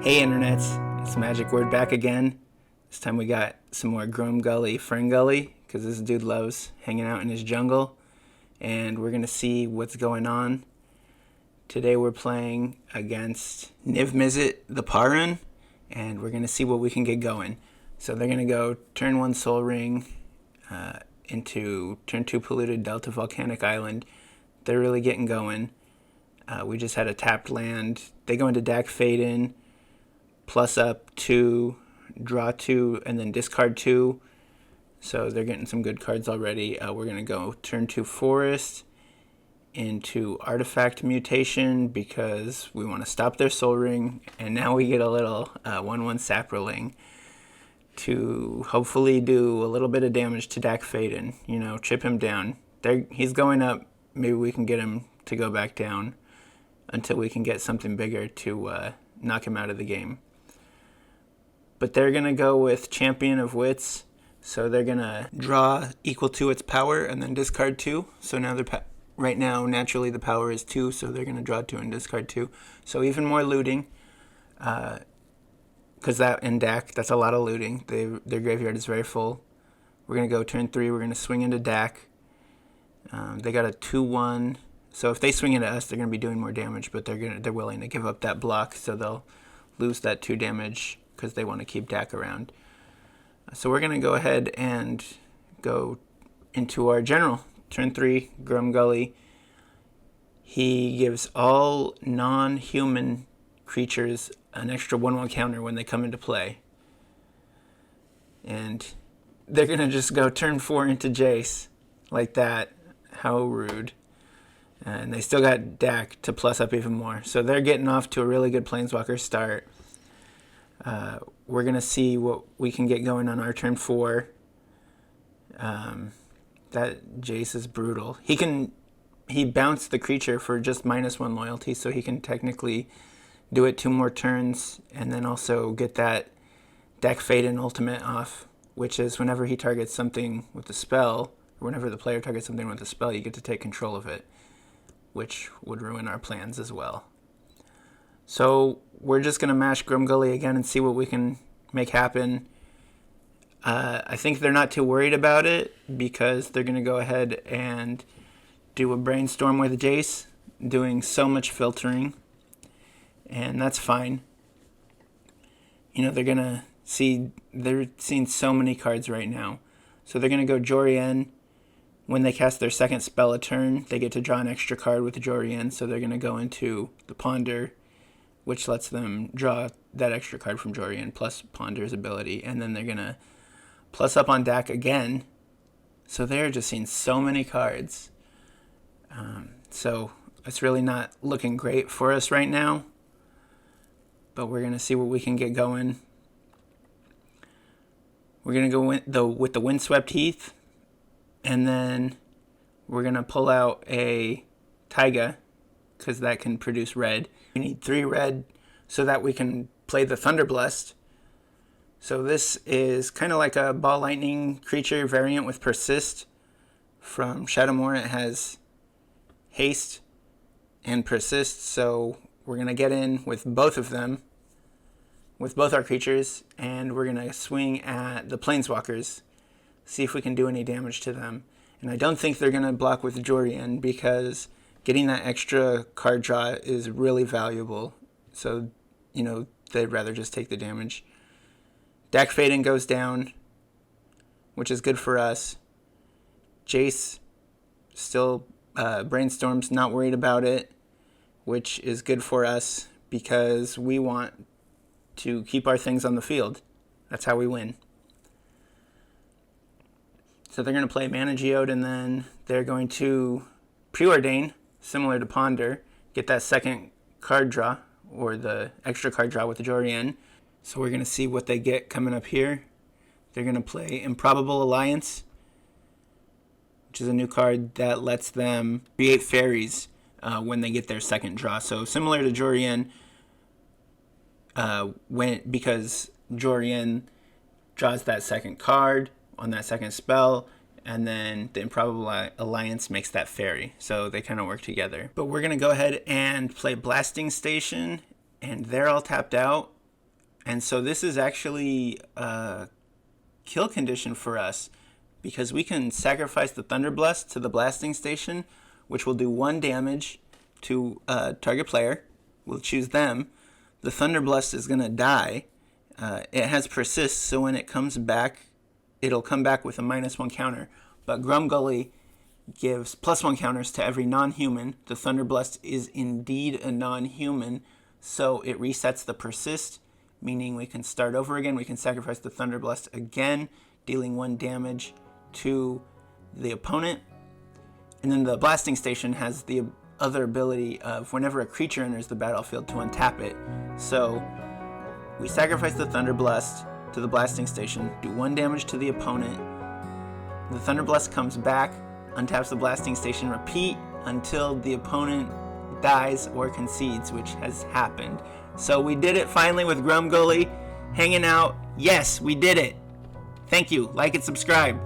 Hey internets, it's Magic Word back again. This time we got some more Grumgully, Ferngully, because this dude loves hanging out in his jungle. And we're going to see what's going on. Today we're playing against Niv-Mizzet, the Parun, and we're going to see what we can get going. So they're going to go turn 1 Soul Ring into turn 2 Polluted Delta Volcanic Island. They're really getting going. We just had a tapped land. They go into Dak Fade-In, plus up 2, draw 2, and then discard 2. So they're getting some good cards already. We're going to go turn 2 Forest into Artifact Mutation because we want to stop their Soul Ring. And now we get a little 1/1 Saproling to hopefully do a little bit of damage to Dak Fade-In. You know, chip him down. He's going up. Maybe we can get him to go back down until we can get something bigger to knock him out of the game. But they're going to go with Champion of Wits. So they're going to draw equal to its power and then discard 2. So now right now, naturally, the power is 2. So they're going to draw 2 and discard 2. So even more looting. Because that in Dak, that's a lot of looting. Their graveyard is very full. We're going to go turn 3. We're going to swing into Dak. They got a 2/1. So if they swing into us, they're going to be doing more damage. But they're willing to give up that block. So they'll lose that 2 damage because they want to keep Dak around. So we're going to go ahead and go into our general. Turn 3, Grumgully. He gives all non-human creatures an extra 1/1 counter when they come into play. And they're going to just go turn 4 into Jace. Like that. How rude. And they still got Dak to plus up even more. So they're getting off to a really good Planeswalker start. We're going to see what we can get going on our turn 4. That Jace is brutal. He bounced the creature for just -1 loyalty, so he can technically do it 2 more turns and then also get that Dak Fade-In ultimate off, which is whenever he targets something with a spell, or whenever the player targets something with a spell, you get to take control of it, which would ruin our plans as well. So we're just going to mash Grumgully again and see what we can make happen. I think they're not too worried about it because they're going to go ahead and do a Brainstorm with Jace, doing so much filtering, and that's fine. You know, they're seeing so many cards right now. So they're going to go Jorian. When they cast their second spell a turn, they get to draw an extra card with Jorian, so they're going to go into the Ponder, which lets them draw that extra card from Jorian plus Ponder's ability. And then they're going to plus up on Dak again. So they're just seeing so many cards. So it's really not looking great for us right now. But we're going to see what we can get going. We're going to go with the Windswept Heath. And then we're going to pull out a Taiga, because that can produce red. We need 3 red so that we can play the Thunderblessed. So this is kind of like a Ball Lightning creature variant with Persist. From Shadowmoor, it has Haste and Persist. So we're going to get in with both of them, with both our creatures, and we're going to swing at the Planeswalkers, see if we can do any damage to them. And I don't think they're going to block with Jorian because getting that extra card draw is really valuable. So, you know, they'd rather just take the damage. Dak Fade-In goes down, which is good for us. Jace still Brainstorms, not worried about it, which is good for us because we want to keep our things on the field. That's how we win. So they're going to play Mana Geode, and then they're going to Preordain, similar to Ponder, get that second card draw, or the extra card draw with the Jorian. So we're going to see what they get coming up here. They're going to play Improbable Alliance, which is a new card that lets them create fairies when they get their second draw. So similar to Jorian, because Jorian draws that second card on that second spell, and then the Improbable Alliance makes that fairy. So they kind of work together. But we're going to go ahead and play Blasting Station, and they're all tapped out. And so this is actually a kill condition for us, because we can sacrifice the Thunderblast to the Blasting Station, which will do 1 damage to target player. We'll choose them. The Thunderblast is going to die. It has Persist, so when it comes back, it'll come back with a -1 counter. But Grumgully gives +1 counters to every non-human. The Thunderblast is indeed a non-human, so it resets the Persist, meaning we can start over again. We can sacrifice the Thunderblast again, dealing 1 damage to the opponent. And then the Blasting Station has the other ability of whenever a creature enters the battlefield to untap it. So we sacrifice the Thunderblast to the Blasting Station, do 1 damage to the opponent. The Thunderblast comes back, untaps the Blasting Station, repeat until the opponent dies or concedes, which has happened. So we did it finally with Grumgully hanging out. Yes, we did it. Thank you. Like and subscribe.